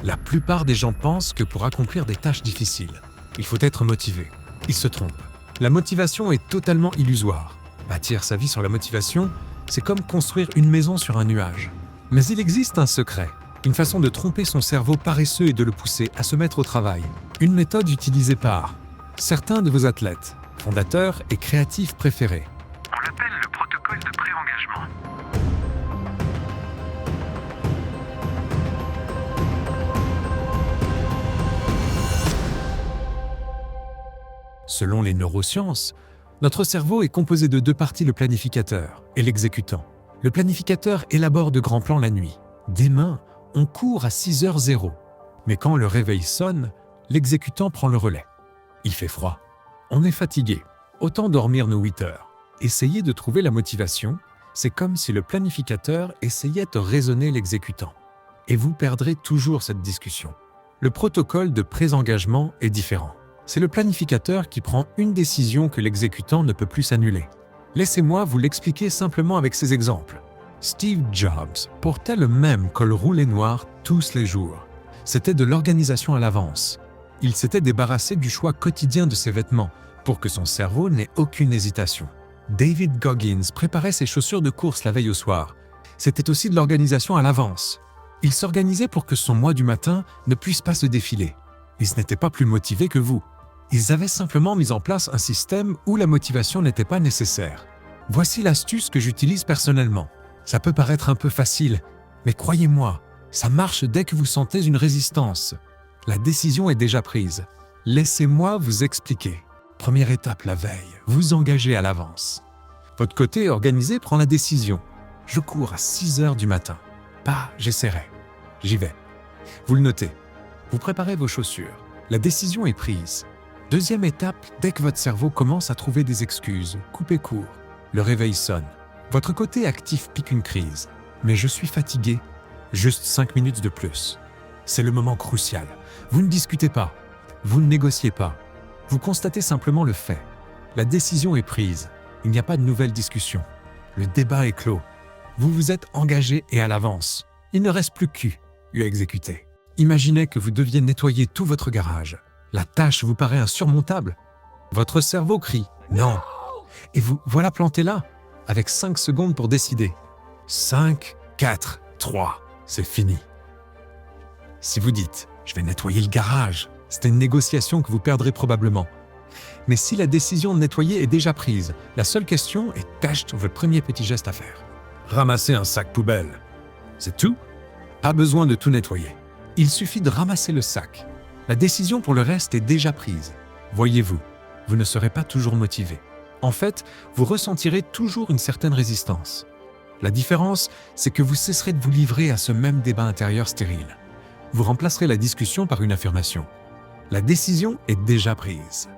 La plupart des gens pensent que pour accomplir des tâches difficiles, il faut être motivé. Ils se trompent. La motivation est totalement illusoire. Bâtir sa vie sur la motivation, c'est comme construire une maison sur un nuage. Mais il existe un secret, une façon de tromper son cerveau paresseux et de le pousser à se mettre au travail. Une méthode utilisée par certains de vos athlètes, fondateurs et créatifs préférés. On l'appelle le protocole de pré-engagement. Selon les neurosciences, notre cerveau est composé de deux parties, le planificateur et l'exécutant. Le planificateur élabore de grands plans la nuit. Demain, on court à 6h00. Mais quand le réveil sonne, l'exécutant prend le relais. Il fait froid. On est fatigué. Autant dormir nos 8 heures. Essayer de trouver la motivation, c'est comme si le planificateur essayait de raisonner l'exécutant. Et vous perdrez toujours cette discussion. Le protocole de pré-engagement est différent. C'est le planificateur qui prend une décision que l'exécutant ne peut plus s'annuler. Laissez-moi vous l'expliquer simplement avec ces exemples. Steve Jobs portait le même col roulé noir tous les jours. C'était de l'organisation à l'avance. Il s'était débarrassé du choix quotidien de ses vêtements pour que son cerveau n'ait aucune hésitation. David Goggins préparait ses chaussures de course la veille au soir. C'était aussi de l'organisation à l'avance. Il s'organisait pour que son moi du matin ne puisse pas se défiler. Ils n'étaient pas plus motivés que vous. Ils avaient simplement mis en place un système où la motivation n'était pas nécessaire. Voici l'astuce que j'utilise personnellement. Ça peut paraître un peu facile, mais croyez-moi, ça marche dès que vous sentez une résistance. La décision est déjà prise. Laissez-moi vous expliquer. Première étape la veille, vous engagez à l'avance. Votre côté organisé prend la décision. Je cours à 6h du matin. Pas, j'essaierai. J'y vais. Vous le notez. Vous préparez vos chaussures. La décision est prise. Deuxième étape, dès que votre cerveau commence à trouver des excuses, coupez court. Le réveil sonne. Votre côté actif pique une crise. Mais je suis fatigué. Juste 5 minutes de plus. C'est le moment crucial. Vous ne discutez pas. Vous ne négociez pas. Vous constatez simplement le fait. La décision est prise. Il n'y a pas de nouvelle discussion. Le débat est clos. Vous vous êtes engagé et à l'avance. Il ne reste plus qu'à exécuter. Imaginez que vous deviez nettoyer tout votre garage. La tâche vous paraît insurmontable. Votre cerveau crie « Non !» et vous voilà planté là, avec 5 secondes pour décider. 5, 4, 3, c'est fini. Si vous dites « Je vais nettoyer le garage », c'est une négociation que vous perdrez probablement. Mais si la décision de nettoyer est déjà prise, la seule question est tâche votre premier petit geste à faire. Ramasser un sac poubelle. C'est tout. Pas besoin de tout nettoyer. Il suffit de ramasser le sac. La décision pour le reste est déjà prise. Voyez-vous, vous ne serez pas toujours motivé. En fait, vous ressentirez toujours une certaine résistance. La différence, c'est que vous cesserez de vous livrer à ce même débat intérieur stérile. Vous remplacerez la discussion par une affirmation. La décision est déjà prise.